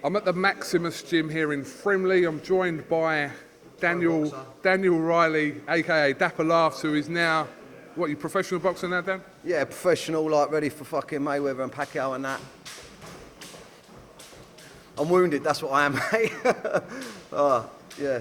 I'm at the Maximus gym here in Frimley. I'm joined by Daniel Riley, aka Dapper Laughs, who is now, what, you professional boxer now, Dan? Yeah, professional, like ready for fucking Mayweather and Pacquiao and that. I'm wounded, that's what I am, mate. Yeah.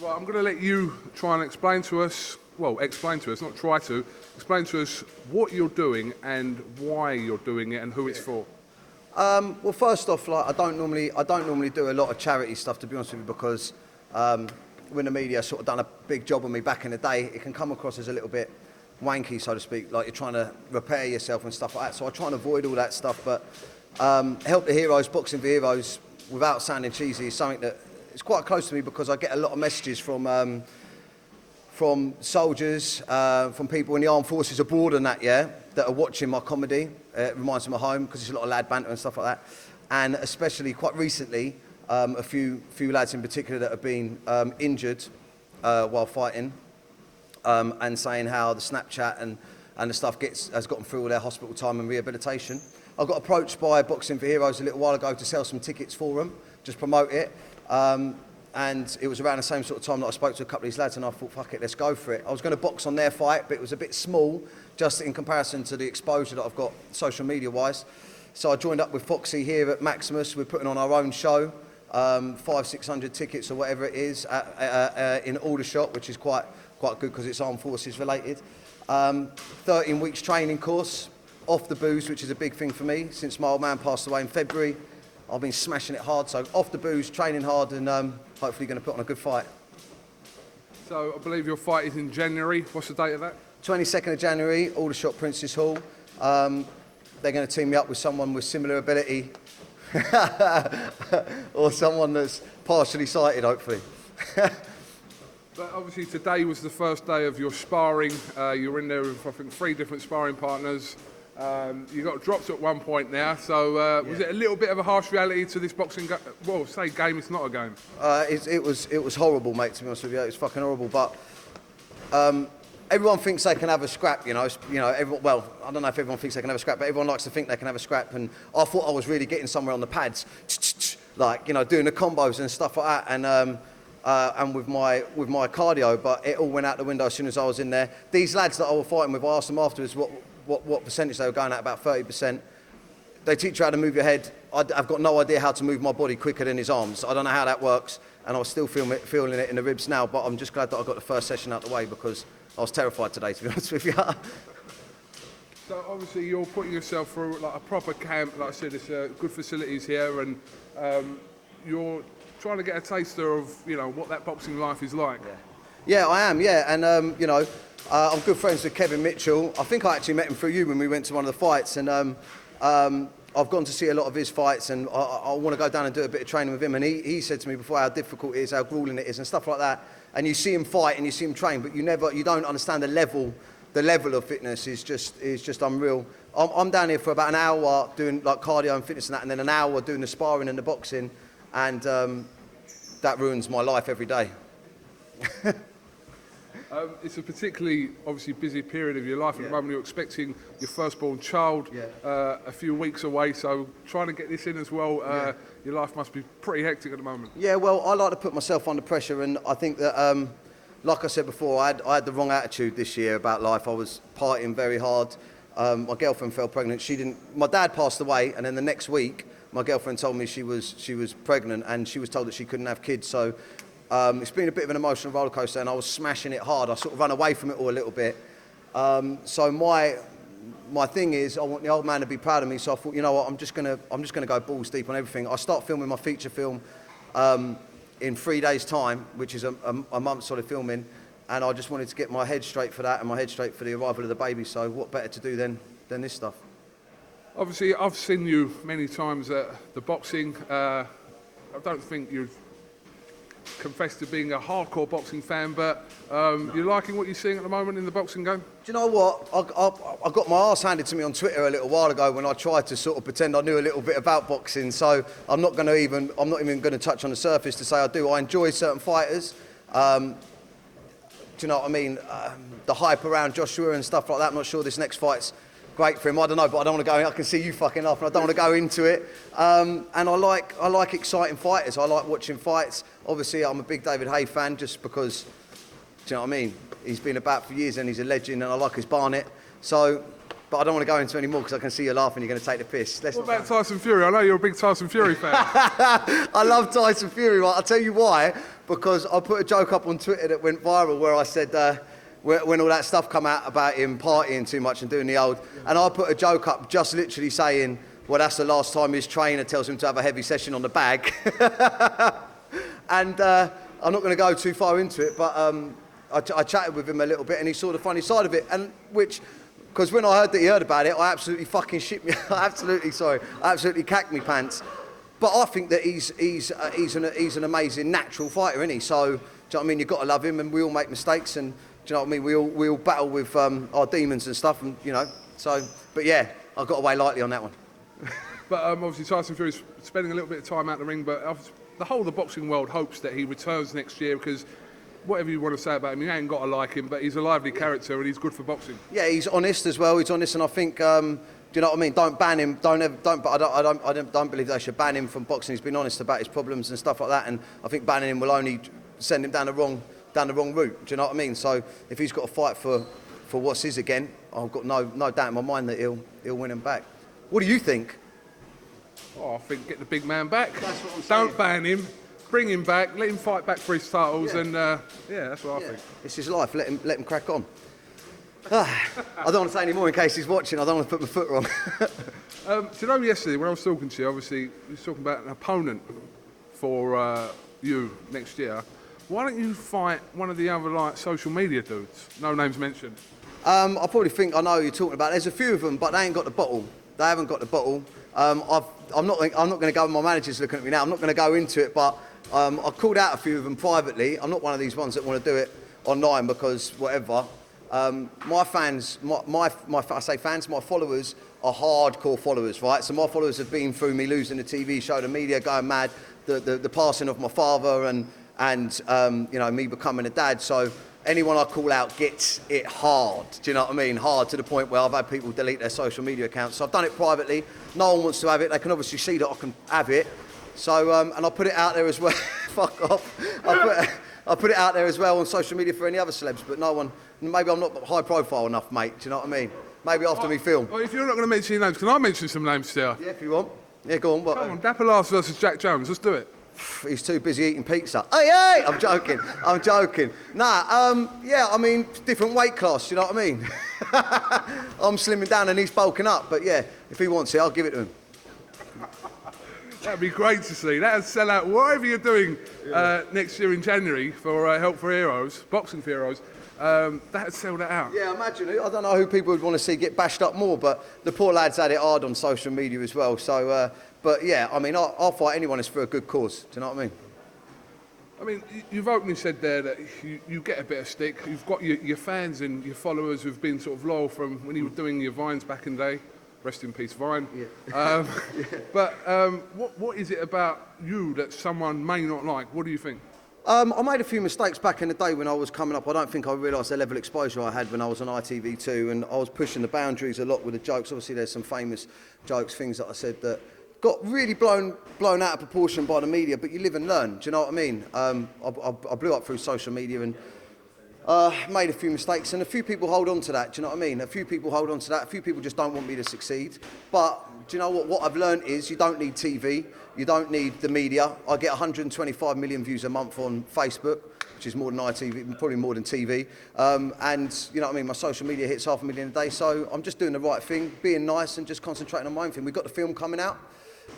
Well, I'm going to let you try and explain to us, explain to us what you're doing and why you're doing it and who it's for. Well, first off, like I don't normally do a lot of charity stuff, to be honest with you, because when the media sort of done a big job on me back in the day, it can come across as a little bit wanky, so to speak, like you're trying to repair yourself and stuff like that. So I try and avoid all that stuff. But Help the Heroes, Boxing for Heroes, without sounding cheesy, is something that is quite close to me because I get a lot of messages from soldiers, from people in the armed forces abroad and that, that are watching my comedy. It reminds them of home because there's a lot of lad banter and stuff like that. And especially quite recently, a few lads in particular that have been injured while fighting, and saying how the Snapchat and the stuff has got them through all their hospital time and rehabilitation. I got approached by Boxing for Heroes a little while ago to sell some tickets for them, just promote it. And it was around the same sort of time that I spoke to a couple of these lads, and I thought, fuck it, let's go for it. I was going to box on their fight, but it was a bit small, just in comparison to the exposure that I've got social media-wise. So I joined up with Foxy here at Maximus. We're putting on our own show, 500-600 tickets or whatever it is, in Aldershot, which is quite good because it's armed forces related. 13 weeks training course, off the booze, which is a big thing for me. Since my old man passed away in February, I've been smashing it hard, so off the booze, training hard, and hopefully going to put on a good fight. So I believe your fight is in January. What's the date of that? 22nd of January, Aldershot Princess Hall. They're going to team me up with someone with similar ability, or someone that's partially sighted, hopefully. But obviously today was the first day of your sparring. You were in there with, I think, 3 different sparring partners. You got dropped at one point now, so was it a little bit of a harsh reality to this boxing game? Well, say game, it's not a game. It was horrible, mate, to be honest with you. It was fucking horrible, but everyone thinks they can have a scrap, you know. Well, I don't know if everyone thinks they can have a scrap, but everyone likes to think they can have a scrap, and I thought I was really getting somewhere on the pads, like, you know, doing the combos and stuff like that, and with my cardio, but it all went out the window as soon as I was in there. These lads that I was fighting with, I asked them afterwards what percentage they were going at, about 30%. They teach you how to move your head. I've got no idea how to move my body quicker than his arms. I don't know how that works, and I was still feeling it in the ribs now, but I'm just glad that I got the first session out the way because I was terrified today, to be honest with you. So obviously you're putting yourself through like a proper camp. Like I said, it's good facilities here, and you're trying to get a taster of, you know, what that boxing life is like. Yeah, I am, and I'm good friends with Kevin Mitchell. I think I actually met him through you when we went to one of the fights, and I've gone to see a lot of his fights, and I want to go down and do a bit of training with him. And he said to me before how difficult it is, how grueling it is, and stuff like that. And you see him fight and you see him train, but you don't understand the level of fitness is just unreal. I'm down here for about an hour doing like cardio and fitness and that, and then an hour doing the sparring and the boxing, and that ruins my life every day. It's a particularly, obviously, busy period of your life. At the moment, you're expecting your firstborn child a few weeks away, so trying to get this in as well, your life must be pretty hectic at the moment. Yeah, well, I like to put myself under pressure, and I think that, like I said before, I had the wrong attitude this year about life. I was partying very hard. My girlfriend fell pregnant. My dad passed away, and then the next week, my girlfriend told me she was pregnant, and she was told that she couldn't have kids, so it's been a bit of an emotional roller coaster, and I was smashing it hard. I sort of run away from it all a little bit. So my thing is, I want the old man to be proud of me. So I thought, you know what, I'm just gonna go balls deep on everything. I start filming my feature film in 3 days' time, which is a month's sort of filming, and I just wanted to get my head straight for that and my head straight for the arrival of the baby. So what better to do than this stuff? Obviously, I've seen you many times at the boxing. I don't think you've confessed to being a hardcore boxing fan, but you're liking what you're seeing at the moment in the boxing game? Do you know what? I got my arse handed to me on Twitter a little while ago when I tried to sort of pretend I knew a little bit about boxing. So I'm not even going to touch on the surface to say I do. I enjoy certain fighters. Do you know what I mean? The hype around Joshua and stuff like that. I'm not sure this next fight's great for him. I don't know, but I don't want to go. I can see you fucking laughing. I don't want to go into it. And I like exciting fighters. I like watching fights. Obviously, I'm a big David Haye fan just because, do you know what I mean? He's been about for years and he's a legend, and I like his Barnett. So, but I don't want to go into any more because I can see you laughing. You're going to take the piss. What about Tyson Fury? I know you're a big Tyson Fury fan. I love Tyson Fury. Right? I'll tell you why. Because I put a joke up on Twitter that went viral where I said, when all that stuff come out about him partying too much and doing the old, and I put a joke up just literally saying, well, that's the last time his trainer tells him to have a heavy session on the bag. And I'm not going to go too far into it, but I chatted with him a little bit, and he saw the funny side of it, and because when I heard that he heard about it, I absolutely fucking shit me. I absolutely cacked me pants. But I think that he's an amazing natural fighter, isn't he? So, do you know what I mean? You've got to love him, and we all make mistakes, and do you know what I mean? We all battle with our demons and stuff, and you know. So, but yeah, I got away lightly on that one. But obviously Tyson Fury's spending a little bit of time out the ring, but the whole of the boxing world hopes that he returns next year because whatever you want to say about him, you ain't got to like him, but he's a lively character and he's good for boxing. Yeah, he's honest as well. He's honest, and I think, do you know what I mean? Don't ban him. But I don't believe they should ban him from boxing. He's been honest about his problems and stuff like that, and I think banning him will only send him down the wrong route. Do you know what I mean? So if he's got to fight for what's his again, I've got no doubt in my mind that he'll win him back. What do you think? Oh, I think get the big man back. That's what I'm saying. Don't ban him. Bring him back. Let him fight back for his titles, and yeah, that's what I think. It's his life. Let him crack on. I don't want to say any more in case he's watching. I don't want to put my foot wrong. Do you know yesterday when I was talking to you, obviously you was talking about an opponent for you next year. Why don't you fight one of the other like social media dudes? No names mentioned. I probably think I know who you're talking about. There's a few of them, but they ain't got the bottle. They haven't got the bottle. I'm not going to go. My manager's looking at me now. I'm not going to go into it, but I called out a few of them privately. I'm not one of these ones that want to do it online because whatever. My fans, I say fans, my followers are hardcore followers, right? So my followers have been through me losing the TV show, the media going mad, the passing of my father, and you know, me becoming a dad. So anyone I call out gets it hard. Do you know what I mean? Hard to the point where I've had people delete their social media accounts. So I've done it privately. No one wants to have it. They can obviously see that I can have it. So and I put it out there as well. Fuck off. I put it out there as well on social media for any other celebs, but no one. Maybe I'm not high profile enough, mate. Do you know what I mean? Maybe after me film. Well, if you're not going to mention your names, can I mention some names still? Yeah, if you want. Yeah, go on. What? Come on, Dapper versus Jack Jones. Let's do it. He's too busy eating pizza. Hey! I'm joking. Nah, yeah, I mean, different weight class, you know what I mean? I'm slimming down and he's bulking up, but yeah, if he wants it, I'll give it to him. That'd be great to see. That'd sell out whatever you're doing next year in January for Help for Heroes, Boxing for Heroes. That'd sell that out. Yeah, imagine. I don't know who people would want to see get bashed up more, but the poor lads had it hard on social media as well. So, but yeah, I mean, I'll fight anyone that's for a good cause. Do you know what I mean? I mean, you've openly said there that you get a bit of stick. You've got your fans and your followers who've been sort of loyal from when you were doing your Vines back in the day. Rest in peace, Vine. Yeah. But what is it about you that someone may not like? What do you think? I made a few mistakes back in the day when I was coming up. I don't think I realised the level of exposure I had when I was on ITV2, and I was pushing the boundaries a lot with the jokes. Obviously, there's some famous jokes, things that I said that got really blown out of proportion by the media, but you live and learn. Do you know what I mean? I blew up through social media and made a few mistakes, and a few people hold on to that. Do you know what I mean? A few people hold on to that. A few people just don't want me to succeed. But do you know what? What I've learned is you don't need TV. You don't need the media. I get 125 million views a month on Facebook, which is more than ITV, probably more than TV. And you know what I mean? My social media hits 500,000 a day. So I'm just doing the right thing, being nice, and just concentrating on my own thing. We've got the film coming out.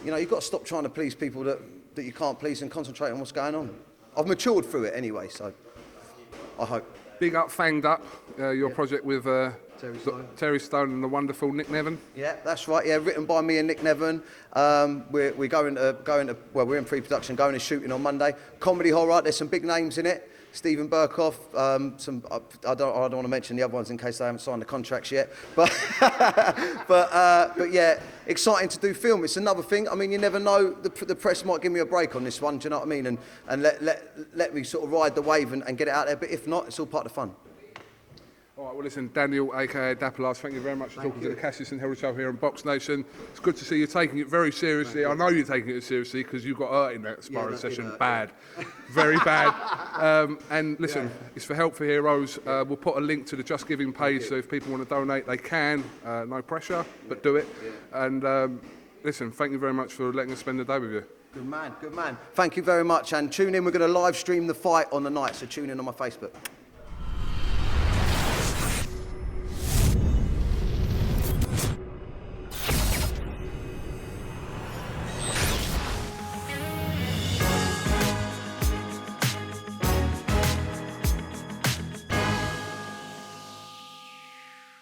You know, you've got to stop trying to please people that you can't please and concentrate on what's going on. I've matured through it anyway, so I hope. Big up, Fanged Up, your project with Terry Stone and the wonderful Nick Nevin. Yeah, that's right. Yeah, written by me and Nick Nevin. We're going to well, we're in pre-production, going to shooting on Monday. Comedy horror. There's some big names in it. Stephen Burkhoff. I don't want to mention the other ones in case they haven't signed the contracts yet. But but yeah, exciting to do film. It's another thing. I mean, you never know. The press might give me a break on this one. Do you know what I mean? And let me sort of ride the wave and get it out there. But if not, it's all part of the fun. All right, well, listen, Daniel, aka Dapper, thank you very much for talking to the Cassius and Herald Show here on BoxNation. It's good to see you taking it very seriously. I know you're taking it seriously because you got hurt in that sparring session. Bad. Very bad. And listen, it's for Help for Heroes. We'll put a link to the Just Giving page, so if people want to donate, they can. No pressure, but do it. And listen, thank you very much for letting us spend the day with you. Good man, good man. Thank you very much. And tune in. We're going to live stream the fight on the night, so tune in on my Facebook.